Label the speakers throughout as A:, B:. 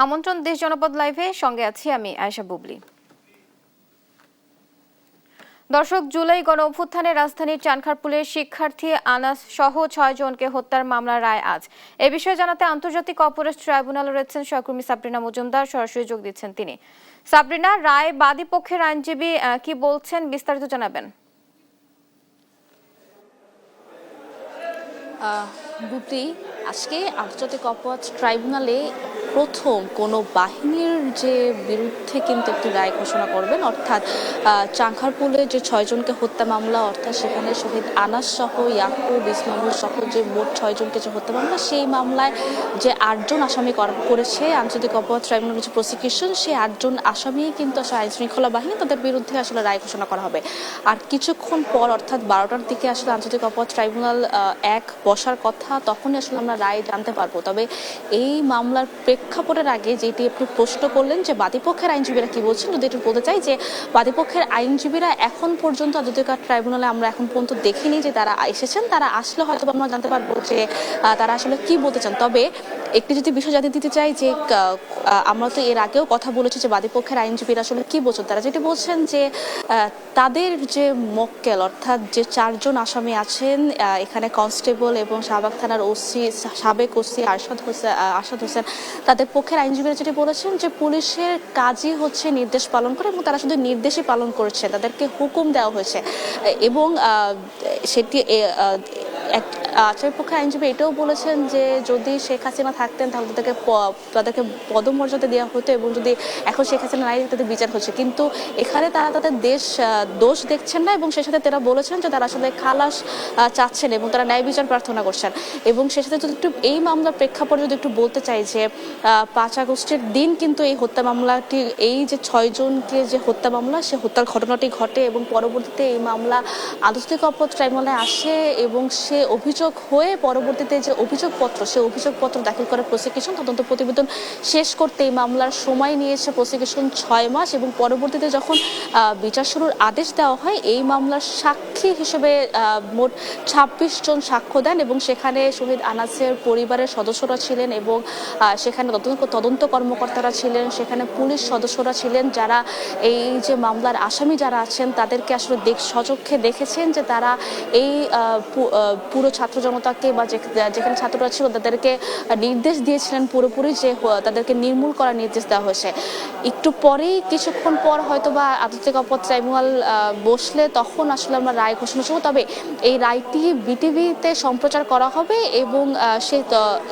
A: আমন্ত্রণ দেশ জনপদ লাইভে, সঙ্গে আছি আমি আয়েশা বুবলি। দর্শক, জুলাই গণ অভ্যুত্থানে রাজধানীর চানখারপুলের শিক্ষার্থী আনাস সহ ৬ জনকে হত্যার মামলার রায় আজ। এ বিষয়ে জানাতে আন্তর্জাতিক অপরাধ ট্রাইব্যুনালে রয়েছেন সহকর্মী সাবরিনা মজুমদার, সরাসরি যোগ দিচ্ছেন তিনি। সাবরিনা, রায় বাদী পক্ষের আইনজীবী কি বলছেন, বিস্তারিত জানাবেন।
B: বুবলি, আজকে আন্তর্জাতিক অপরাধ ট্রাইব্যুনালে প্রথম কোনো বাহিনীর যে বিরুদ্ধে কিন্তু একটি রায় ঘোষণা করবেন, অর্থাৎ চানখারপুলে যে ৬ জনকে হত্যা মামলা, অর্থাৎ সেখানে শহীদ আনাস সহ ইয়াকুব ইসমামুল সহ যে মোট ৬ জনকে যে হত্যা মামলা, সেই মামলায় যে ৮ জন আসামি করেছে আন্তর্জাতিক অপরাধ ট্রাইব্যুনালের যে প্রসিকিউশন, সেই 8 জন আসামি কিন্তু আসলে আইন শৃঙ্খলা বাহিনী, তাদের বিরুদ্ধে আসলে রায় ঘোষণা করা হবে। আর কিছুক্ষণ পর অর্থাৎ 12টার দিকে আসলে আন্তর্জাতিক অপরাধ ট্রাইব্যুনাল এক বসার কথা, তখনই আসলে আমরা রায় জানতে পারবো। তবে এই মামলার প্রেক্ষাপটের আগে যেটি আপনি প্রশ্ন করলেন যে বাদীপক্ষের আইনজীবীরা কি বলছেন, যদি একটু বলতে চাই যে বাদীপক্ষের আইনজীবীরা এখন পর্যন্ত আন্তর্জাতিক ট্রাইব্যুনালে আমরা এখন পর্যন্ত দেখিনি যে তারা এসেছেন। তারা আসলে হয়তো আমরা জানতে পারবো যে তারা আসলে কি বলতে চান। তবে একটি যদি বিষয় জানিয়ে দিতে চাই যে আমরা তো এর আগেও কথা বলেছি যে বাদীপক্ষের আইনজীবীরা আসলে কি বলছেন। তারা যেটি বলছেন যে তাদের যে মক্কেল, অর্থাৎ যে 4 জন আসামি আছেন, এখানে কনস্টেবল এবং শাহবাগ থানার ওসি, সাবেক ওসি আরশাদ হোসেন, তাদের পক্ষের আইনজীবীরা যেটি বলেছেন যে পুলিশের কাজই হচ্ছে নির্দেশ পালন করে এবং তারা শুধু নির্দেশই পালন করছে, তাদেরকে হুকুম দেওয়া হয়েছে। এবং সেটি পক্ষের আইনজীবী এটাও বলেছেন যে যদি শেখ হাসিনা থাকতেন তাহলে তাদেরকে পদমর্যাদা দেওয়া হতো, এবং যদি এখন শেখ হাসিনা নাই, তাদের বিচার হচ্ছে। কিন্তু এখানে তারা তাদের দোষ দেখছেন না, এবং সেই সাথে তারা বলেছেন যে তারা আসলে খালাস চাচ্ছেন এবং তারা ন্যায় বিচার প্রার্থনা করছেন। এবং সেই সাথে যদি একটু এই মামলার প্রেক্ষাপটে যদি একটু বলতে চাই যে 5 আগস্টের দিন কিন্তু এই হত্যা মামলাটি, এই যে 6 জনকে যে হত্যা মামলা, সে হত্যার ঘটনাটি ঘটে এবং পরবর্তীতে এই মামলা আন্তর্জাতিক অপরাধ ট্রাইব্যুনালে আসে এবং সে অভিযোগ হয়ে পরবর্তীতে যে অভিযোগপত্র, সে অভিযোগপত্র দাখিল করে প্রসিকিউশন তদন্ত প্রতিবেদন শেষ করতে এই মামলার সময় নিয়েছে প্রসিকিউশন 6 মাস। এবং পরবর্তীতে যখন বিচার শুরুর আদেশ দেওয়া হয়, এই মামলার সাক্ষী হিসেবে মোট 26 জন সাক্ষ্য দেন এবং সেখানে শহীদ আনাসের পরিবারের সদস্যরা ছিলেন এবং সেখানে তদন্ত কর্মকর্তারা ছিলেন, সেখানে পুলিশ সদস্যরা ছিলেন, যারা এই যে মামলার আসামি যারা আছেন তাদেরকে আসলে সচক্ষে দেখেছেন যে তারা এই পুরো ছাত্র জনতাকে বা যেখানে ছাত্ররা ছিল তাদেরকে নির্দেশ দিয়েছিলেন পুরোপুরি যে তাদেরকে নির্মূল করার নির্দেশ দেওয়া হয়েছে। একটু পরেই কিছুক্ষণ পর হয়তো বা আন্তর্জাতিক অপরাধ ট্রাইব্যুনাল বসলে তখন আসলে আমরা রায় ঘোষণা করব। তবে এই রায়টি বিটিভিতে সম্প্রচার করা হবে এবং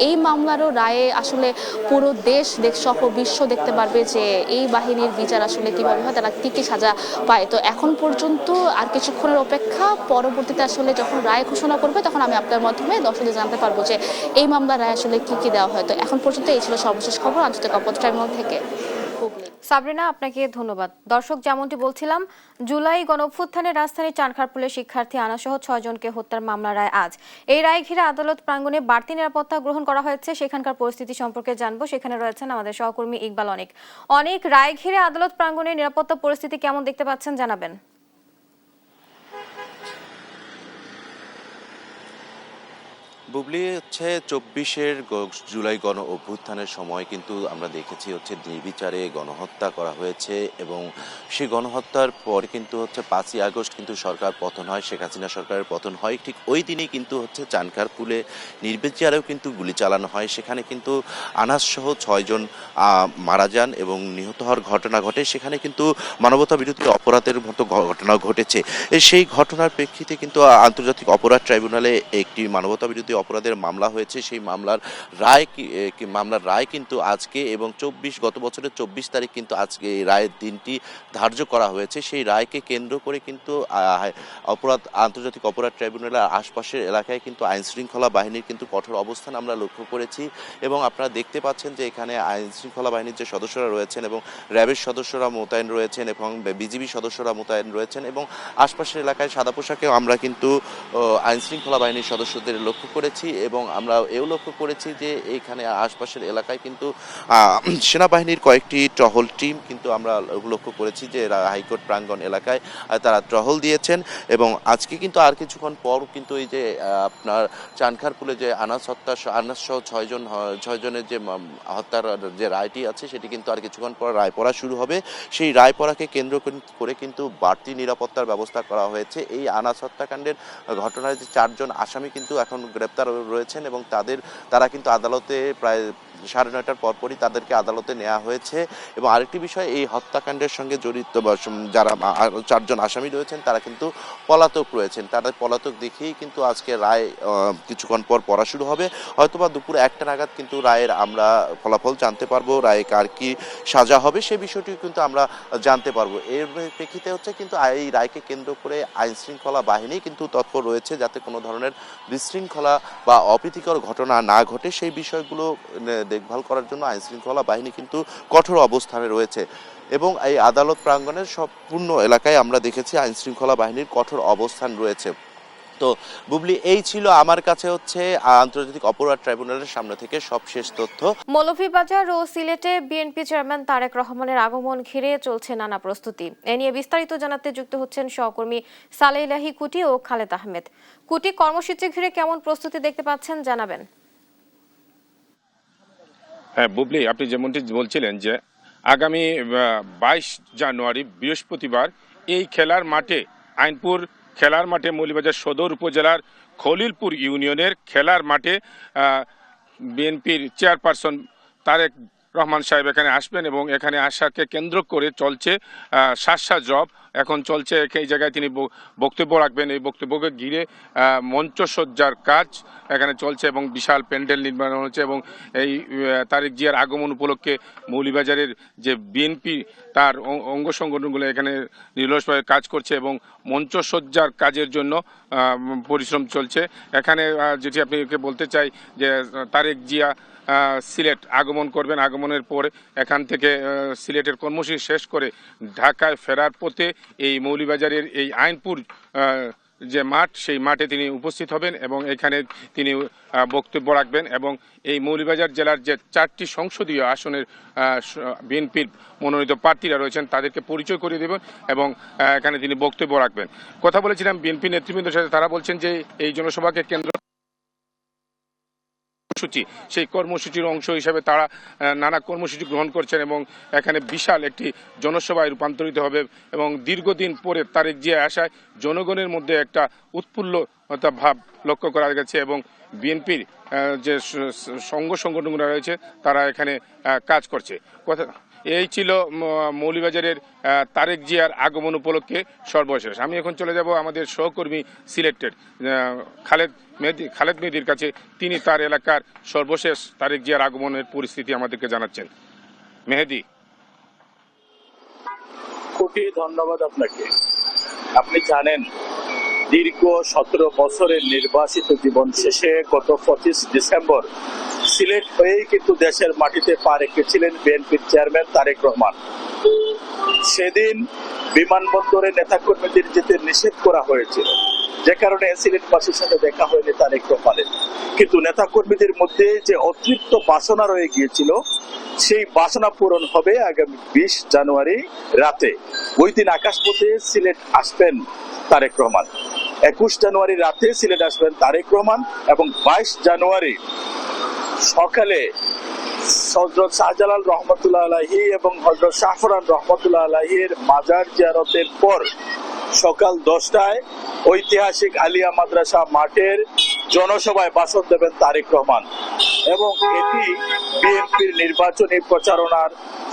B: এই মামলারও রায়ে আসলে পুরো দেশ সহ বিশ্ব দেখতে পারবে যে এই বাহিনীর বিচার আসলে কিভাবে হয়, তারা কি কি সাজা পায়। তো এখন পর্যন্ত আর কিছুক্ষণের অপেক্ষা, পরবর্তীতে আসলে যখন রায় ঘোষণা করবে তখন আমি আপনার মাধ্যমে দর্শকদের জানতে পারবো যে এই মামলার রায় আসলে কি কি দেওয়া হয়। তো এখন পর্যন্ত এই ছিল সর্বশেষ খবর আন্তর্জাতিক অপরাধ ট্রাইব্যুনাল থেকে।
A: সাবরিনা, আপনাকে ধন্যবাদ। দর্শক, যেমনটি বলছিলাম, জুলাই গণ অভ্যুত্থানে রাজধানীর চানখারপুলের শিক্ষার্থী আনাস সহ 6 জনকে হত্যার মামলার রায় আজ। এই রায় ঘিরে আদালত প্রাঙ্গণে বাড়তি নিরাপত্তা গ্রহণ করা হয়েছে। সেখানকার পরিস্থিতি সম্পর্কে জানবো, সেখানে রয়েছেন আমাদের সহকর্মী ইকবাল। অনেক রায় ঘিরে আদালত প্রাঙ্গণে নিরাপত্তা পরিস্থিতি কেমন দেখতে পাচ্ছেন, জানাবেন।
C: বুবলি, হচ্ছে 24-এর জুলাই গণ অভ্যুত্থানের সময় কিন্তু আমরা দেখেছি হচ্ছে নির্বিচারে গণহত্যা করা হয়েছে এবং সেই গণহত্যার পর কিন্তু হচ্ছে 5ই আগস্ট কিন্তু সরকার পতন হয়, শেখ হাসিনা সরকারের পতন হয়। ঠিক ওই দিনেই কিন্তু হচ্ছে চানখারপুলে নির্বিচারেও কিন্তু গুলি চালানো হয়। সেখানে কিন্তু আনাস সহ 6 জন মারা যান এবং নিহত হওয়ার ঘটনা ঘটে। সেখানে কিন্তু মানবতা বিরোধী অপরাধের মতো ঘটনা ঘটেছে। সেই ঘটনার প্রেক্ষিতে কিন্তু আন্তর্জাতিক অপরাধ ট্রাইব্যুনালে একটি মানবতা বিরোধী অপরাধের মামলা হয়েছে। সেই মামলার রায় কিন্তু আজকে এবং গত বছরের 24 তারিখ কিন্তু আজকে এই রায়ের দিনটি ধার্য করা হয়েছে। সেই রায়কে কেন্দ্র করে কিন্তু আন্তর্জাতিক অপরাধ ট্রাইব্যুনালের আশপাশের এলাকায় কিন্তু আইন শৃঙ্খলা বাহিনীর কিন্তু কঠোর অবস্থান আমরা লক্ষ্য করেছি এবং আপনারা দেখতে পাচ্ছেন যে এখানে আইন শৃঙ্খলা বাহিনীর যে সদস্যরা রয়েছেন এবং র্যাবের সদস্যরা মোতায়েন রয়েছেন এবং বিজিবি সদস্যরা মোতায়েন রয়েছেন এবং আশপাশের এলাকায় সাদা পোশাকেও আমরা কিন্তু আইন শৃঙ্খলা বাহিনীর সদস্যদের লক্ষ্য করে করেছি এবং আমরা এও লক্ষ্য করেছি যে এইখানে আশপাশের এলাকায় কিন্তু সেনাবাহিনীর কয়েকটি টহল টিম কিন্তু আমরা লক্ষ্য করেছি যে হাইকোর্ট প্রাঙ্গণ এলাকায় তারা টহল দিয়েছেন এবং আজকে কিন্তু আর কিছুক্ষণ পর কিন্তু এই যে আপনার চানখারপুলে যে আনাস সহ ছয়জনের যে হত্যার যে রায়টি আছে সেটি কিন্তু আর কিছুক্ষণ পর রায় পড়া শুরু হবে। সেই রায় পড়াকে কেন্দ্র করে কিন্তু বাড়তি নিরাপত্তার ব্যবস্থা করা হয়েছে। এই আনাস হত্যাকাণ্ডের ঘটনায় যে 4 জন আসামি কিন্তু এখন গ্রেপ্তার রয়েছেন এবং তারা কিন্তু আদালতে প্রায় 9:30টার পরপরই তাদেরকে আদালতে নেওয়া হয়েছে। এবং আরেকটি বিষয়, এই হত্যাকাণ্ডের সঙ্গে জড়িত যারা 4 জন আসামি রয়েছেন তারা কিন্তু পলাতক রয়েছেন। তাদের পলাতক দেখেই কিন্তু আজকে রায় কিছুক্ষণ পর পড়া শুরু হবে। হয়তোবা দুপুর 1টা নাগাদ কিন্তু রায়ের আমরা ফলাফল জানতে পারবো, রায়ে কার কি সাজা হবে সে বিষয়টি কিন্তু আমরা জানতে পারবো। এর প্রেক্ষিতে হচ্ছে কিন্তু এই রায়কে কেন্দ্র করে আইন শৃঙ্খলা বাহিনী কিন্তু তৎপর রয়েছে যাতে কোনো ধরনের বিশৃঙ্খলা বা অপ্রীতিকর ঘটনা না ঘটে সেই বিষয়গুলো দেখভাল করার জন্য আইন শৃঙ্খলা বাহিনী কিন্তু কঠোর অবস্থানে রয়েছে এবং এই আদালত প্রাঙ্গণের সম্পূর্ণ এলাকায় আমরা দেখেছি আইন শৃঙ্খলা বাহিনীর কঠোর অবস্থান রয়েছে। তো বুবলি, এই ছিল আমার কাছে হচ্ছে আন্তর্জাতিক অপরাধ ট্রাইব্যুনালের সামনে থেকে সবশেষ তথ্য।
A: মৌলভীবাজার ও সিলেটে বিএনপি চেয়ারম্যান তারেক রহমানের আগমন ঘিরে চলছে নানা প্রস্তুতি। এ নিয়ে বিস্তারিত জানাতে যুক্ত হচ্ছেন সহকর্মী সালেহ ইলাহি কুটি ও খালেদ আহমেদ। কুটি, কর্মসূচি ঘিরে কেমন প্রস্তুতি দেখতে পাচ্ছেন জানাবেন।
D: হ্যাঁ বুবলি, আপনি যেমনটি বলছিলেন যে আগামী 22 জানুয়ারি বৃহস্পতিবার এই খেলার মাঠে আইনপুর খেলার মাঠে মৌলভীবাজার সদর উপজেলার খলিলপুর ইউনিয়নের খেলার মাঠে বিএনপির চেয়ারপারসন তারেক রহমান সাহেব এখানে আসবেন এবং এখানে আসাকে কেন্দ্র করে চলছে জব এখন চলছে। এই জায়গায় তিনি বক্তব্য রাখবেন। এই বক্তব্যকে ঘিরে মঞ্চসজ্জার কাজ এখানে চলছে এবং বিশাল প্যান্ডেল নির্মাণ হচ্ছে এবং এই তারেক জিয়ার আগমন উপলক্ষে মৌলভীবাজারের যে বিএনপি তার অঙ্গ সংগঠনগুলো এখানে নিরলসভাবে কাজ করছে এবং মঞ্চসজ্জার কাজের জন্য পরিশ্রম চলছে। এখানে যেটি আপনাকে বলতে চাই যে তারেক জিয়া সিলেট আগমন করবেন। আগমনের পরে এখান থেকে সিলেটের কর্মসূচি শেষ করে ঢাকায় ফেরার পথে এই মৌলভীবাজারের এই আইনপুর যে মাঠ সেই মাঠে তিনি উপস্থিত হবেন এবং এখানে তিনি বক্তব্য রাখবেন এবং এই মৌলভীবাজার জেলার যে 4টি সংসদীয় আসনের বিএনপির মনোনীত প্রার্থীরা রয়েছেন তাদেরকে পরিচয় করিয়ে দেবেন এবং এখানে তিনি বক্তব্য রাখবেন। কথা বলেছিলাম বিএনপি নেতৃবৃন্দের সাথে, তারা বলছেন যে এই জনসভাকে কেন্দ্র সেই কর্মসূচির অংশ হিসাবে তারা নানা কর্মসূচি গ্রহণ করছেন এবং এখানে বিশাল একটি জনসভায় রূপান্তরিত হবে এবং দীর্ঘদিন পরে তারেক জিয়া আসায় জনগণের মধ্যে একটা উৎফুল্লতা ভাব লক্ষ্য করা গেছে এবং বিএনপির যে সংগঠনগুলো রয়েছে তারা এখানে কাজ করছে। কথা এই ছিল মৌলভীবাজারের তারেক জিয়ার আগমন উপলক্ষে সর্বশেষ। আমি এখন চলে যাব আমাদের সহকর্মী সিলেটের খালেদ মেহেদির কাছে। তিনি তার এলাকার সর্বশেষ তারেক জিয়ার আগমনের পরিস্থিতি আমাদেরকে জানাচ্ছেন। মেহেদি।
E: কোটি ধন্যবাদ আপনাকে। আপনি জানেন দীর্ঘ 17 বছরের নির্বাসিত জীবন শেষে গত 25 ডিসেম্বর সিলেট হয়েই কিন্তু দেশের মাটিতে পা রেখেছিলেন বিএনপির চেয়ারম্যান তারেক রহমান। সেদিন বিমানবন্দরে নেতাকর্মীদের যেতে নিষেধ করা হয়েছিল, যে কারণে সিলেটবাসীর সাথে দেখা হয়নি তারেক রহমানের। কিন্তু নেতাকর্মীদের মধ্যে যে অতৃপ্ত বাসনা রয়ে গিয়েছিল সেই বাসনা পূরণ হবে আগামী 20 জানুয়ারি রাতে। ওই দিন আকাশপথে সিলেট আসবেন তারেক রহমান। 21 জানুয়ারি রাতে সিলেট আসবেন তারেক রহমান এবং 22 জানুয়ারি সকালে হযরত শাহজালাল রহমতুল্লাহ আলাইহি এবং হযরত শাহফরান রহমতুল্লাহ আলাইহির মাজার জিয়ারতের পর সকাল 10টায় ঐতিহাসিক আলিয়া মাদ্রাসা মাঠের জনসভায় ভাষণ দেবেন তারেক রহমান এবং এটি বিএনপির নির্বাচনী প্রচারণার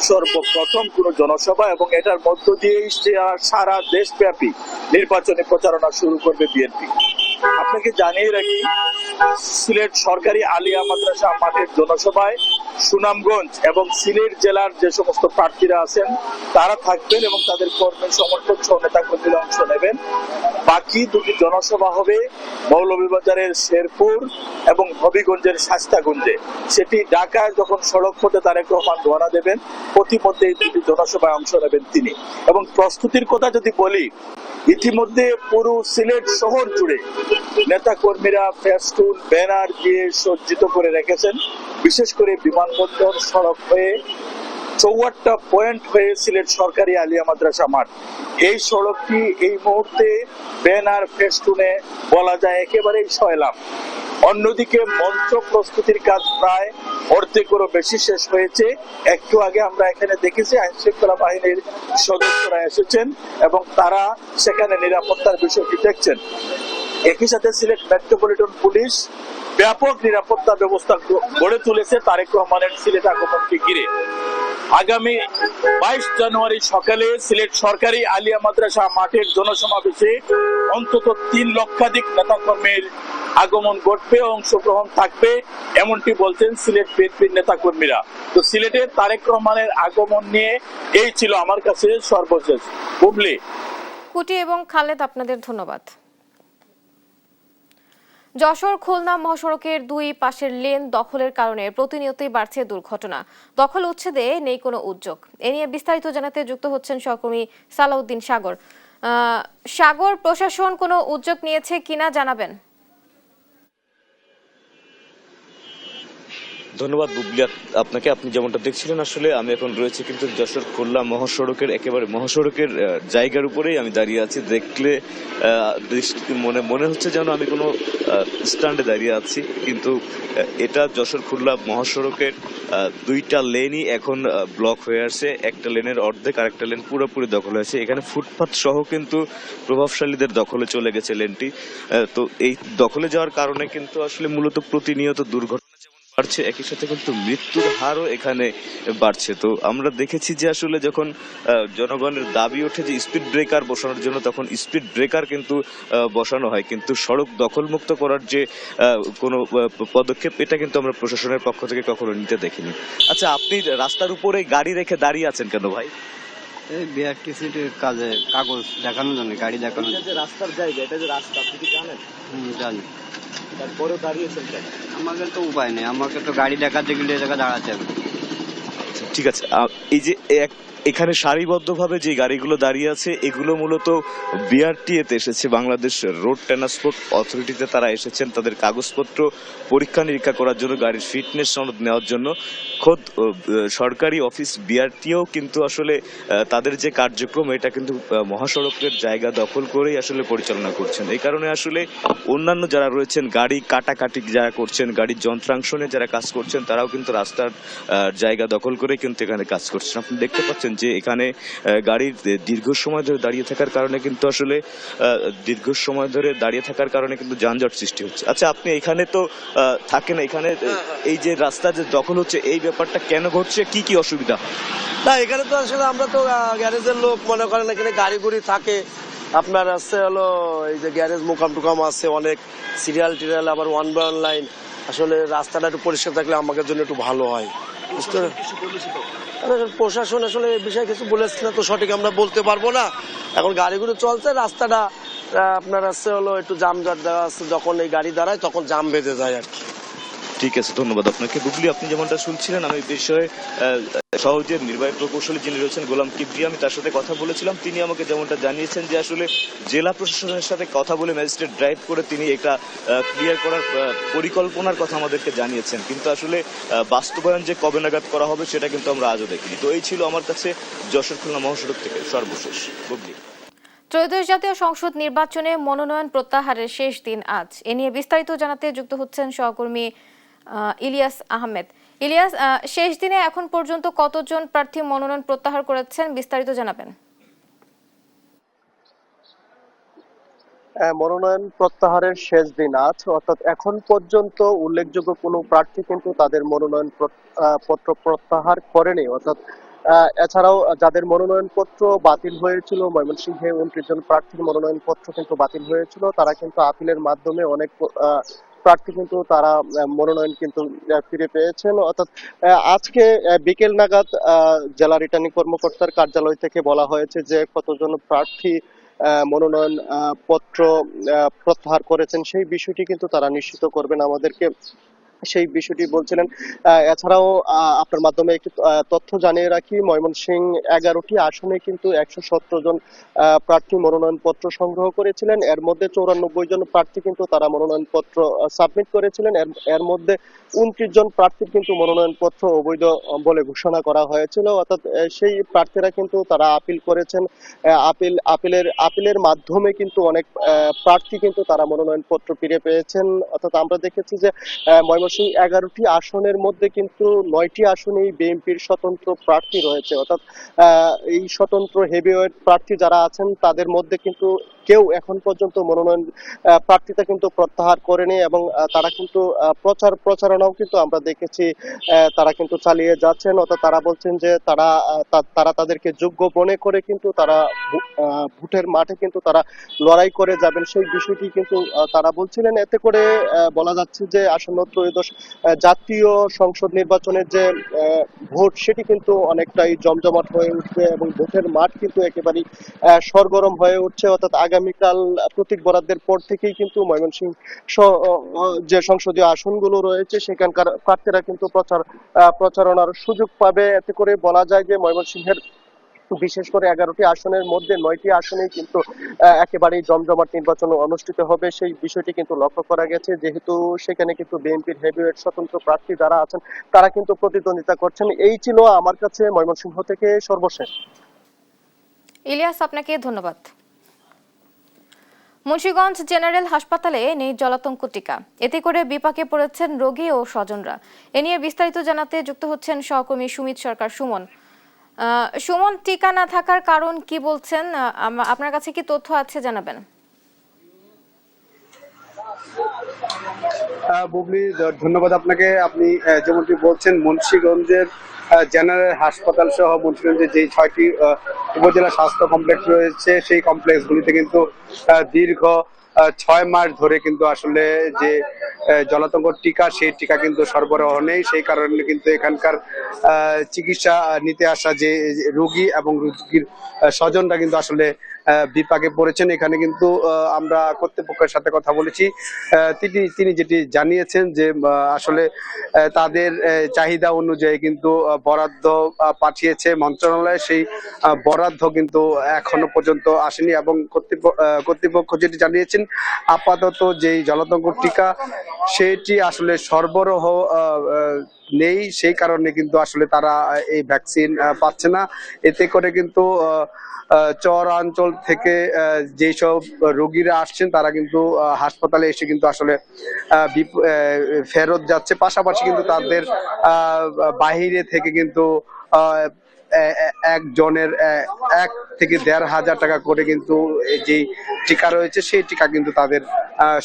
E: সর্বপ্রথম কোনো জনসভা এবং এটার মধ্য দিয়েই সারা দেশব্যাপী নির্বাচনী প্রচারণা শুরু করবে বিএনপি। আপনাকে জানিয়ে রাখি, সিলেট সরকারি আলিয়া মাদ্রাসা মাঠের জনসভায় সুনামগঞ্জ এবং সিলেট জেলার যে সমস্ত প্রার্থীরা আছেন তারা থাকবেন এবং তাদের কর্মী সমর্থক সহ নেতাকর্মীরা অংশ নেবেন। বাকি দুটি জনসভা হবে মৌলভীবাজারের শেরপুর এবং হবিগঞ্জের শাস্তাগঞ্জে। সেটি ঢাকায় যখন সড়ক পথে তারেক রহমান রওনা দেবেন প্রতিমধ্যে এই দুটি জনসভায় অংশ নেবেন তিনি। এবং প্রস্তুতির কথা যদি বলি, ইতিমধ্যে পুরো সিলেট শহর জুড়ে নেতা কর্মীরা ফেস্টুন ব্যানার দিয়ে সজ্জিত করে রেখেছেন। বিশেষ করে বিমানবন্দর সড়ক হয়ে ৪৪টা পয়েন্ট হয়ে সিলেট সরকারি আলিয়া মাদ্রাসা মাঠ, এই সড়কটি এই মুহূর্তে ব্যানার ফেস্টুনে বলা যায় একেবারেই সয়লাম। অন্যদিকে মঞ্চ প্রস্তুতির কাজ প্রায় অর্ধেকেরও বেশি শেষ হয়েছে। একটু আগে আমরা এখানে দেখেছি আইন শৃঙ্খলা বাহিনীর সদস্যরা এসেছেন এবং তারা সেখানে নিরাপত্তার বিষয়টি দেখছেন। একই সাথে সিলেট মেট্রোপলিটন পুলিশ ব্যাপক নিরাপত্তা ব্যবস্থা গড়ে তুলেছে তারেক রহমানের সিলেট আগমনকে ঘিরে। আগামী 22 জানুয়ারি সকালে সিলেট সরকারি আলিয়া মাদ্রাসা মাঠের জনসমাবেশে অন্তত 3 লক্ষাধিক নেতাকর্মীর আগমন ঘটবে, অংশগ্রহণ থাকবে, এমনটি বলছেন সিলেট বিএনপির নেতাকর্মীরা। তো সিলেটে তারেক রহমানের আগমন নিয়ে এই ছিল আমার কাছে সর্বশেষ। বুবলি,
A: কুটি এবং খালেদ, আপনাদের ধন্যবাদ। যশোর খুলনা মহাসড়কের দুই পাশের লেন দখলের কারণে প্রতিনিয়তই বাড়ছে দুর্ঘটনা। দখল উচ্ছেদে নেই কোনো উদ্যোগ। এ নিয়ে বিস্তারিত জানাতে যুক্ত হচ্ছেন সহকর্মী সালাউদ্দিন সাগর। সাগর, প্রশাসন কোনো উদ্যোগ নিয়েছে কিনা জানাবেন?
F: ধন্যবাদ বুবলি আপনাকে। আপনি যেমনটা দেখছিলেন, আসলে আমি এখন রয়েছে কিন্তু যশোর খুলনা মহাসড়কের একেবারে মহাসড়কের জায়গার উপরেই আমি দাঁড়িয়ে আছি। দেখলে মনে হচ্ছে যেন আমি কোনো স্ট্যান্ডে দাঁড়িয়ে আছি, কিন্তু এটা যশোর খুলনা মহাসড়কের দুইটা লেনই এখন ব্লক হয়ে আসছে। একটা লেনের অর্ধেক, আর একটা লেন পুরোপুরি দখল হয়েছে। এখানে ফুটপাত সহ কিন্তু প্রভাবশালীদের দখলে চলে গেছে লেনটি। তো এই দখলে যাওয়ার কারণে কিন্তু আসলে মূলত প্রতিনিয়ত দুর্ঘটনা বাড়ছে, একই সাথে কিন্তু মৃত্যুর হারও এখানে বাড়ছে। তো আমরা দেখেছি যে আসলে যখন জনগণের দাবি ওঠে যে স্পিড ব্রেকার বসানোর জন্য, তখন স্পিড ব্রেকার কিন্তু বসানো হয়, কিন্তু সড়ক দখলমুক্ত করার যে কোনো পদক্ষেপ, এটা কিন্তু আমরা প্রশাসনের পক্ষ থেকে কখনো নিতে দেখিনি। আচ্ছা, আপনি রাস্তার উপরে গাড়ি রেখে দাঁড়িয়ে আছেন কেন ভাই?
G: এই বিআরটিসির কাজে কাগজ দেখানোর জন্য, গাড়ি দেখানোর জন্য।
F: রাস্তার জায়গা, এটা যে রাস্তা, আপনি কি জানেন?
G: জানি।
F: তারপরেও দাঁড়িয়েছেন কেন?
G: আমাকে তো উপায় নেই, আমাকে তো গাড়ি দেখাতে গেলে এই জায়গায় দাঁড়াতে হবে।
F: ঠিক আছে, এই যে এখানে সারিবদ্ধভাবে যে গাড়িগুলো দাঁড়িয়ে আছে, এগুলো মূলত বিআরটিএতে এসেছে, বাংলাদেশ রোড ট্রান্সপোর্ট অথরিটিতে তারা এসেছেন তাদের কাগজপত্র পরীক্ষা নিরীক্ষা করার জন্য, গাড়ির ফিটনেস সনদ নেওয়ার জন্য। খোদ সরকারি অফিস বিআরটিও কিন্তু আসলে তাদের যে কার্যক্রম, এটা কিন্তু মহাসড়কের জায়গা দখল করেই আসলে পরিচালনা করছেন। এই কারণে আসলে অন্যান্য যারা রয়েছেন, গাড়ি কাটাকাটি যারা করছেন, গাড়ির যন্ত্রাংশ নিয়ে যারা কাজ করছেন, তারাও কিন্তু রাস্তার জায়গা দখল করে কিন্তু এখানে কাজ করছেন। আপনি দেখতে পাচ্ছেন যে এখানে গাড়ির দীর্ঘ সময় ধরে দাঁড়িয়ে থাকার কারণে কিন্তু আসলে যানজট সৃষ্টি হচ্ছে। আচ্ছা, আপনি এখানে তো থাকেন, এখানে এই যে রাস্তা যে দখল হচ্ছে, এই ব্যাপারটা কেন ঘটছে, কি কি অসুবিধা?
H: না, এখানে তো আসলে আমরা তো গ্যারেজের লোক, মনে করেন এখানে গাড়ি গুড়ি থাকে, আপনার আছে হলো এই যে গ্যারেজ মোকাম টুকাম আছে, অনেক সিরিয়াল টিরিয়াল, আবার 1 by 1 লাইন। আসলে রাস্তাটা একটু পরিষ্কার থাকলে আমাদের জন্য একটু ভালো হয়, বুঝতে পারেন? প্রশাসন আসলে এই বিষয়ে কিছু বলেছে না, তো সঠিক আমরা বলতে পারবো না। এখন গাড়িগুলো চলছে, রাস্তাটা আপনার আছে হলো একটু জামজট দেওয়া আছে, যখন এই গাড়ি দাঁড়ায় তখন জাম বেঁধে যায় আর কি।
F: ঠিক আছে, ধন্যবাদ আপনাকে বুবলি। আপনি যেমনটা শুনছিলেন, আমি এই বিষয়ে সহজের নির্বাহী প্রকৌশলী যিনি রয়েছেন গোলাম কিবরি, আমি তার সাথে কথা বলেছিলাম। তিনি আমাকে যেমনটা জানিয়েছেন যে আসলে জেলা প্রশাসনের সাথে কথা বলে ম্যাজিস্ট্রেট ড্রাইভ করে তিনি এটা ক্লিয়ার করার পরিকল্পনার কথা আমাদেরকে জানিয়েছেন, কিন্তু আসলে বাস্তবায়ন যে কবে নাগাদ করা হবে সেটা কিন্তু আমরা আজও দেখিনি। তো এই ছিল আমার কাছে যশোর খুলনা মহাসড়ক থেকে সর্বশেষ। বুবলি,
A: ত্রয়োদশ জাতীয় সংসদ নির্বাচনে মনোনয়ন প্রত্যাহারের শেষ দিন আজ। এ নিয়ে বিস্তারিত জানাতে যুক্ত হচ্ছেন সহকর্মী ইলিয়াস আহমেদ। ইলিয়াস, শেষ দিনে এখন পর্যন্ত কতজন প্রার্থী মনোনয়ন প্রত্যাহার করেছেন, বিস্তারিত জানাবেন।
I: মনোনয়ন প্রত্যাহারের শেষ দিন আজ, অর্থাৎ এখন পর্যন্ত উল্লেখযোগ্য কোনো প্রার্থী কিন্তু তাদের মনোনয়ন পত্র প্রত্যাহার করেনি। অর্থাৎ এছাড়াও যাদের মনোনয়ন পত্র বাতিল হয়েছিল, ময়মনসিংহে 29 জন প্রার্থীর মনোনয়ন পত্র কিন্তু বাতিল হয়েছিল, তারা কিন্তু আপিলের মাধ্যমে অনেক প্রার্থী কিন্তু তারা মনোনয়ন কিন্তু ফিরে পেয়েছেন। অর্থাৎ আজকে বিকেল নাগাদ জেলা রিটার্নিং কর্মকর্তার কার্যালয় থেকে বলা হয়েছে যে কতজন প্রার্থী মনোনয়ন পত্র প্রত্যাহার করেছেন সেই বিষয়টি কিন্তু তারা নিশ্চিত করবেন আমাদেরকে। সেই বিষয়টি বলছিলেন। এছাড়াও আপনার মাধ্যমে একটি তথ্য জানিয়ে রাখি, ময়মনসিংহ 11টি আসনে কিন্তু 117 জন প্রার্থী মনোনয়নপত্র সংগ্রহ করেছিলেন। এর মধ্যে 94 জন প্রার্থী কিন্তু তারা মনোনয়নপত্র সাবমিট করেছিলেন। এর মধ্যে 29 জন প্রার্থীর কিন্তু মনোনয়নপত্র অবৈধ বলে ঘোষণা করা হয়েছিল। অর্থাৎ সেই প্রার্থীরা কিন্তু তারা আপিল করেছেন। আপিলের মাধ্যমে কিন্তু অনেক প্রার্থী কিন্তু তারা মনোনয়নপত্র ফিরে পেয়েছেন। অর্থাৎ আমরা দেখেছি যে ময়মনসিংহ 11টি আসনের মধ্যে কিন্তু 9টি আসনেই বিএনপির স্বতন্ত্র প্রার্থী রয়েছে। অর্থাৎ এই স্বতন্ত্র হেভিওয়েট প্রার্থী যারা আছেন তাদের মধ্যে কিন্তু কেউ এখন পর্যন্ত মনোনয়ন প্রার্থীতা কিন্তু প্রত্যাহার করেনি এবং তারা কিন্তু প্রচারণাও কিন্তু আমরা দেখেছি তারা কিন্তু চালিয়ে যাচ্ছেন। অর্থাৎ তারা বলছেন যে তারা তাদেরকে যোগ্য মনে করে কিন্তু তারা ভোটের মাঠে কিন্তু তারা লড়াই করে যাবেন, সেই বিষয়টি কিন্তু তারা বলছিলেন। এতে করে বলা যাচ্ছে যে আসন্ন ত্রয়োদশ জাতীয় সংসদ নির্বাচনের যে ভোট সেটি কিন্তু অনেকটাই জমজমাট হয়ে উঠবে এবং ভোটের মাঠ কিন্তু একেবারেই সরগরম হয়ে উঠছে। অর্থাৎ আগামীকাল প্রতীক বরাদ্দের পর থেকেই কিন্তু ময়মনসিংহ যে সংসদীয় আসনগুলো রয়েছে সেখানকার প্রার্থীরা কিন্তু প্রচারণার সুযোগ পাবে। এতে করে বলা যায় যে ময়মনসিংহের বিশেষ করে 11টি আসনের মধ্যে 9টি আসনেই কিন্তু একেবারেই জমজমাট নির্বাচন অনুষ্ঠিত হবে, সেই বিষয়টি কিন্তু লক্ষ্য করা গেছে। যেহেতু সেখানে কিন্তু বিএনপির হেভিওয়েট স্বতন্ত্র প্রার্থী যারা আছেন তারা কিন্তু প্রতিদ্বন্দ্বিতা করছেন। এই ছিল আমার কাছে ময়মনসিংহ থেকে সর্বশেষ।
A: ইলিয়াস, আপনাকে ধন্যবাদ। মুন্সিগঞ্জ জেনারেল হাসপাতালে নেই জলাতঙ্ক টিকা, এতে করে বিপাকে পড়েছেন রোগী ও স্বজনরা। এ নিয়ে বিস্তারিত জানাতে যুক্ত হচ্ছেন সহকর্মী সুমিত সরকার। সুমন, টিকা না থাকার কারণ কি বলছেন? আপনার কাছে কি তথ্য আছে, জানাবেন।
J: বুবলি, ধন্যবাদ আপনাকে। আপনি যেমনটি বলছেন, মুন্সিগঞ্জের জেনারেল হাসপাতাল সহ মুন্সিগঞ্জের যে 6টি উপজেলা স্বাস্থ্য কমপ্লেক্স রয়েছে সেই কমপ্লেক্সগুলিতে কিন্তু দীর্ঘ 6 মাস ধরে কিন্তু আসলে যে জলাতঙ্ক টিকা সেই টিকা কিন্তু সরবরাহ নেই। সেই কারণে কিন্তু এখানকার চিকিৎসা নিতে আসা যে রোগী এবং রোগীর স্বজনরা কিন্তু আসলে বিপাকে পড়েছেন। এখানে কিন্তু আমরা কর্তৃপক্ষের সাথে কথা বলেছি, তিনি যেটি জানিয়েছেন যে আসলে তাদের চাহিদা অনুযায়ী কিন্তু বরাদ্দ পাঠিয়েছে মন্ত্রণালয়, সেই বরাদ্দ কিন্তু এখনো পর্যন্ত আসেনি এবং কর্তৃপক্ষ যেটি জানিয়েছেন আপাতত যেই জলাতঙ্ক টিকা সেটি আসলে সরবরাহ নেই, সেই কারণে কিন্তু আসলে তারা এই ভ্যাকসিন পাচ্ছে না। এতে করে কিন্তু চরাঞ্চল থেকে যেসব রোগীরা আসছেন তারা কিন্তু হাসপাতালে এসে কিন্তু আসলে ফেরত যাচ্ছে। পাশাপাশি কিন্তু তাদের বাহিরে থেকে কিন্তু একজনের 1 থেকে 1,500 টাকা করে কিন্তু যেই টিকা রয়েছে সেই টিকা কিন্তু তাদের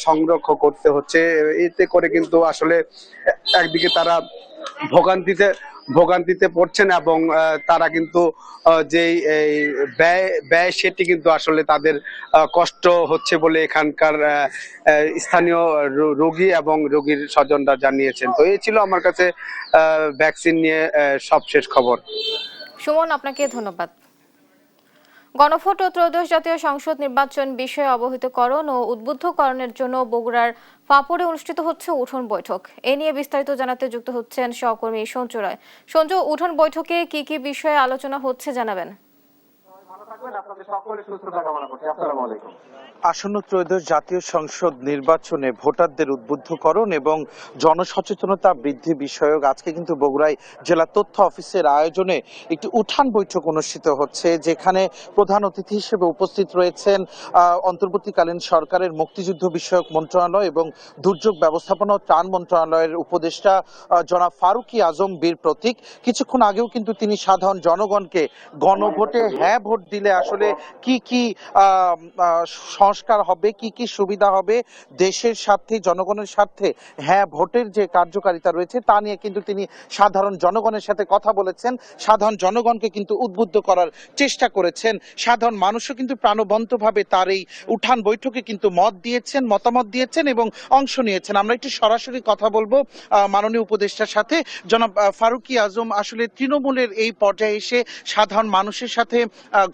J: সংরক্ষণ করতে হচ্ছে। এতে করে কিন্তু আসলে একদিকে তারা ভোগান্তিতে পড়ছেন এবং তারা কিন্তু যেই ব্যয় সেটি কিন্তু আসলে তাদের কষ্ট হচ্ছে বলে এখানকার স্থানীয় রোগী এবং রোগীর স্বজনরা জানিয়েছেন। তো এই ছিল আমার কাছে ভ্যাকসিন নিয়ে সবশেষ খবর।
A: সুমন, আপনাকে ধন্যবাদ। গণভোট ও ত্রয়োদশ জাতীয় সংসদ নির্বাচন বিষয়ে অবহিতকরণ ও উদ্বুদ্ধকরণের জন্য বগুড়ার ফাঁপড়ে অনুষ্ঠিত হচ্ছে উঠোন বৈঠক। এ নিয়ে বিস্তারিত জানাতে যুক্ত হচ্ছেন সহকর্মী সঞ্জু রায়। সঞ্জু, উঠোন বৈঠকে কি কি বিষয়ে আলোচনা হচ্ছে, জানাবেন।
K: আসন্ন ত্রয়োদশ জাতীয় সংসদ নির্বাচনে ভোটারদের উদ্বুদ্ধকরণ এবং জনসচেতনতা বৃদ্ধি বিষয়ক আজকে কিন্তু বগুড়ায় জেলা তথ্য অফিসের আয়োজনে একটি উঠান বৈঠক অনুষ্ঠিত হচ্ছে, যেখানে প্রধান অতিথি হিসেবে উপস্থিত রয়েছেন অন্তর্বর্তীকালীন সরকারের মুক্তিযুদ্ধ বিষয়ক মন্ত্রণালয় এবং দুর্যোগ ব্যবস্থাপনা ও ত্রাণ মন্ত্রণালয়ের উপদেষ্টা জনাব ফারুকি আজম বীর প্রতীক। কিছুক্ষণ আগেও কিন্তু তিনি সাধারণ জনগণকে গণভোটে হ্যাঁ ভোট দিলে আসলে কি কি সংস্কার হবে, কি কি সুবিধা হবে, দেশের স্বার্থে জনগণের স্বার্থে হ্যাঁ ভোটের যে কার্যকারিতা রয়েছে তা নিয়ে কিন্তু তিনি সাধারণ জনগণের সাথে কথা বলেছেন, সাধারণ জনগণকে কিন্তু উদ্বুদ্ধ করার চেষ্টা করেছেন। সাধারণ মানুষও কিন্তু প্রাণবন্তভাবে তার এই উঠান বৈঠকে কিন্তু মতামত দিয়েছেন এবং অংশ নিয়েছেন। আমরা একটু সরাসরি কথা বলবো মাননীয় উপদেষ্টার সাথে। জনাব ফারুকি আজম, আসলে তৃণমূলের এই পর্যায়ে এসে সাধারণ মানুষের সাথে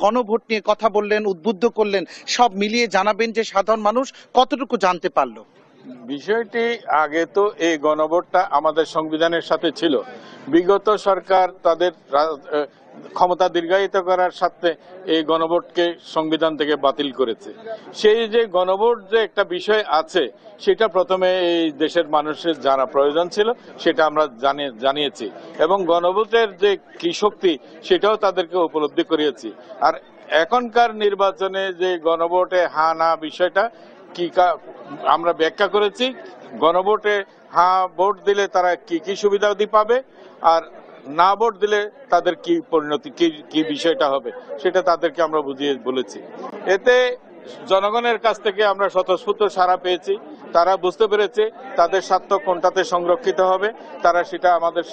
K: গণভোট নিয়ে কথা বললেন, উদ্বুদ্ধ করলেন, সব মিলিয়ে জানাবেন যে সাধারণ মানুষ কতটুকু জানতে পারলো?
E: বিষয়টি আগে তো এই গণভোটটা আমাদের সংবিধানের সাথে ছিল। বিগত সরকার তাদের ক্ষমতা দীর্ঘায়িত করার সাথে এই গণভোটকে সংবিধান থেকে বাতিল করেছে। সেই যে গণভোট যে একটা বিষয় আছে সেটা প্রথমে এই দেশের মানুষের জানা প্রয়োজন ছিল, সেটা আমরা জানিয়েছি এবং গণভোটের যে কি শক্তি সেটাও তাদেরকে উপলব্ধি করিয়েছি। আর এখনকার নির্বাচনে যে গণভোটে হা না বিষয়টা কি আমরা ব্যাখ্যা করেছি। গণভোটে হ্যাঁ ভোট দিলে তারা কি কি সুবিধা পাবে আর না ভোট দিলে তাদের কি পরিণতি কি বিষয়টা হবে সেটা তাদেরকে আমরা বুঝিয়ে বলেছি। এতে জনগণের কাছ থেকে আমরা স্বতঃস্ফূর্ত সাড়া পেয়েছি। তারা বুঝতে পেরেছে তাদের স্বার্থ কোনটাতে সংরক্ষিত হবে, তারা সেটা আমাদের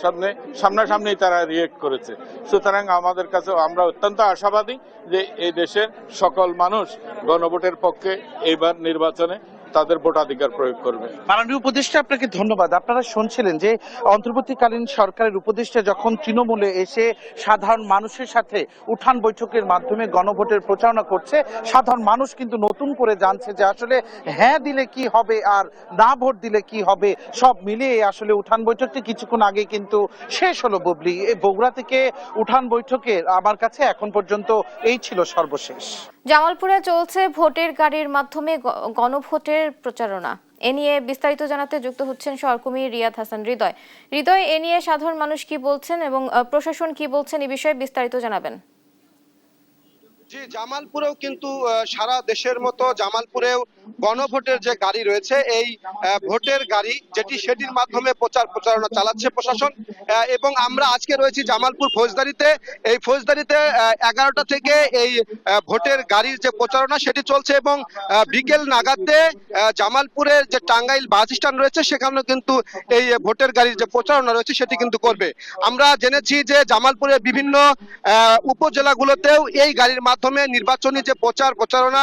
E: সামনাসামনি তারা রিয়েক্ট করেছে। সুতরাং আমাদের কাছে আমরা অত্যন্ত আশাবাদী যে এই দেশের সকল মানুষ গণভোটের পক্ষে এইবার নির্বাচনে তাদের ভোটাধিকার প্রয়োগ করবে।
K: মাননীয় উপদেষ্টা, আপনাকে ধন্যবাদ। আপনারা শুনছিলেন যে অন্তর্বর্তীকালীন সরকারের উপদেষ্টা যখন তৃণমূলে এসে সাধারণ মানুষের সাথে উঠান বৈঠকের মাধ্যমে গণভোটের প্রচারণা করছে, সাধারণ মানুষ কিন্তু নতুন করে জানছে যে আসলে হ্যাঁ দিলে কি হবে আর না ভোট দিলে কি হবে। সব মিলিয়ে আসলে উঠান বৈঠকটি কিছুক্ষণ আগে কিন্তু শেষ হলো। বুবলি, এই বগুড়া থেকে উঠান বৈঠকে আমার কাছে এখন পর্যন্ত এই ছিল সর্বশেষ।
A: জামালপুরে চলছে ভোটের গাড়ির মাধ্যমে গণভোটের প্রচারণা। এ নিয়ে বিস্তারিত জানাতে যুক্ত হচ্ছেন সহকর্মী রিয়াদ হাসান হৃদয়। এ নিয়ে সাধারণ মানুষ কি বলছেন এবং প্রশাসন কি বলছেন, এই বিষয়ে বিস্তারিত জানাবেন।
I: জি, জামালপুরেও কিন্তু সারা দেশের মতো জামালপুরেও গণভোটের যে গাড়ি রয়েছে, এই ভোটের গাড়ি সেটির মাধ্যমে প্রচারণা চালাচ্ছে প্রশাসন। এবং আমরা আজকে রয়েছি জামালপুর ফৌজদারিতে। এই ফৌজদারিতে 11টা থেকে এই ভোটের গাড়ির যে প্রচারণা সেটি চলছে এবং বিকেল নাগাদে জামালপুরের যে টাঙ্গাইল বাস স্ট্যান্ড রয়েছে সেখানেও কিন্তু এই ভোটের গাড়ির যে প্রচারণা রয়েছে সেটি কিন্তু করবে। আমরা জেনেছি যে জামালপুরের বিভিন্ন উপজেলাগুলোতেও এই গাড়ির মাধ্যমে নির্বাচনী যে প্রচারণা,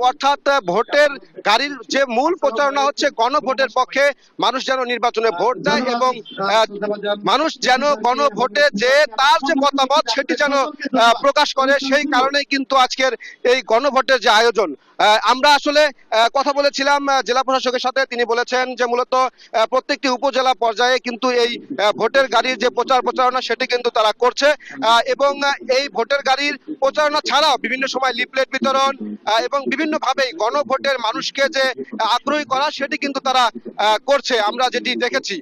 I: অর্থাৎ ভোটের গাড়ির যে মূল প্রচারণা হচ্ছে গণভোটের পক্ষে, মানুষ যেন নির্বাচনে ভোট দেয় এবং মানুষ যেন গণভোটে যে তার যে মতামত সেটি যেন প্রকাশ করে। সেই কারণেই কিন্তু আজকের এই গণভোটের যে আয়োজন। আমরা আসলে কথা বলেছিলাম জেলা প্রশাসকের সাথে, তিনি বলেছেন যে মূলত প্রত্যেকটি উপজেলা পর্যায়ে কিন্তু এই ভোটের গাড়ির যে প্রচারণা সেটি কিন্তু তারা করছে এবং এই ভোটের গাড়ির প্রচারণা ছাড়াও বিভিন্ন সময় লিফলেট বিতরণ এবং বিভিন্ন ভাবে গণভোটের মানুষকে যে আগ্রহী করা সেটি কিন্তু তারা করছে, আমরা যেটি দেখেছি।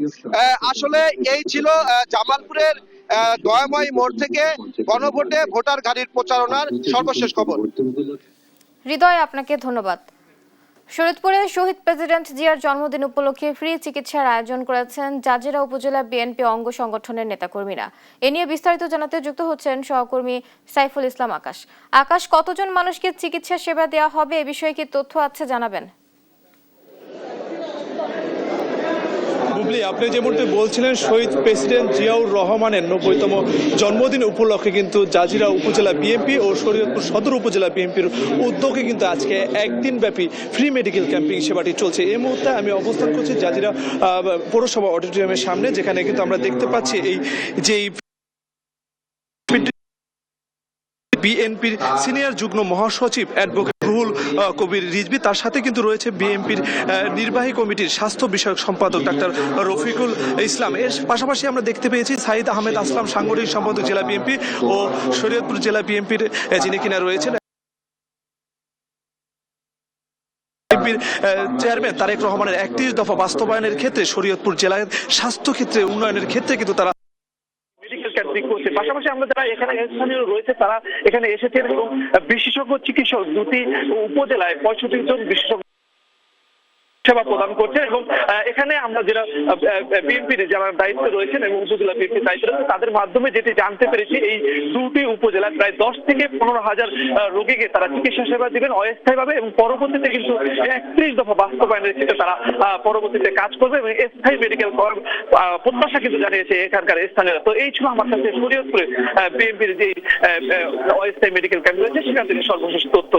I: আসলে এই ছিল জামালপুরের দয়াময় মোড় থেকে গণভোটে ভোটার গাড়ির প্রচারণার সর্বশেষ খবর।
A: হৃদয়, আপনাকে ধন্যবাদ। শরীয়তপুরে শহীদ প্রেসিডেন্ট জিয়ার জন্মদিন উপলক্ষে ফ্রি চিকিৎসার আয়োজন করেছেন জাজিরা উপজেলা বিএনপি অঙ্গ সংগঠনের নেতাকর্মীরা। এ নিয়ে বিস্তারিত জানাতে যুক্ত হচ্ছেন সহকর্মী সাইফুল ইসলাম আকাশ। কতজন মানুষকে চিকিৎসা সেবা দেওয়া হবে, এ বিষয়ে কি তথ্য আছে জানাবেন?
L: বুবলি, আপনি যেমনটি বলছিলেন, শহীদ প্রেসিডেন্ট জিয়াউর রহমানের 90তম জন্মদিন উপলক্ষে কিন্তু জাজিরা উপজেলা বিএনপি ও শরীয়তপুর সদর উপজেলা বিএনপির উদ্যোগে কিন্তু আজকে একদিন ব্যাপী ফ্রি মেডিকেল ক্যাম্পিং সেবাটি চলছে। এই মুহূর্তে আমি অবস্থান করছি জাজিরা পৌরসভা অডিটোরিয়ামের সামনে, যেখানে কিন্তু আমরা দেখতে পাচ্ছি এই যে বিএনপির সিনিয়র যুগ্ম মহাসচিব অ্যাডভোকেট রুহুল কবির রিজভী, তার সাথে কিন্তু রয়েছে বিএনপির নির্বাহী কমিটির স্বাস্থ্য বিষয়ক সম্পাদক ডাক্তার রফিকুল ইসলাম। এর পাশাপাশি আমরা দেখতে পেয়েছি সাইদ আহমেদ আসলাম, সাংগঠনিক সম্পাদক জেলা বিএনপি ও শরীয়তপুর জেলা বিএনপির যিনি কিনা রয়েছেন চেয়ারম্যান তারেক রহমানের 31 দফা বাস্তবায়নের ক্ষেত্রে শরীয়তপুর জেলার স্বাস্থ্য ক্ষেত্রে উন্নয়নের ক্ষেত্রে কিন্তু তারা
E: মেডিকেল ক্যাম্পিং করছে। পাশাপাশি আমরা যারা এখানে স্থানীয় রয়েছে তারা এখানে এসেছেন এবং বিশেষজ্ঞ চিকিৎসক দুটি উপজেলায় 65 জন বিশেষজ্ঞ সেবা প্রদান করছে এবং এখানে আমরা যারা বিএনপির যারা দায়িত্বে রয়েছেন এবং উপজেলা বিএনপির দায়িত্বে রয়েছে তাদের মাধ্যমে যেটি জানতে পেরেছি, এই দুটি উপজেলায় প্রায় 10 থেকে 15,000 রোগীকে তারা চিকিৎসা সেবা দিবেন অস্থায়ীভাবে এবং পরবর্তীতে কিন্তু 31 দফা বাস্তবায়নের ক্ষেত্রে তারা পরবর্তীতে কাজ করবে এবং স্থায়ী মেডিকেল প্রত্যাশা কিন্তু জানিয়েছে এখানকার স্থানীয়রা। তো এই ছিল আমার কাছে শরীয়তপুরে বিএনপির যে অস্থায়ী মেডিকেল ক্যাম্প রয়েছে সেখান থেকে সর্বশেষ তথ্য।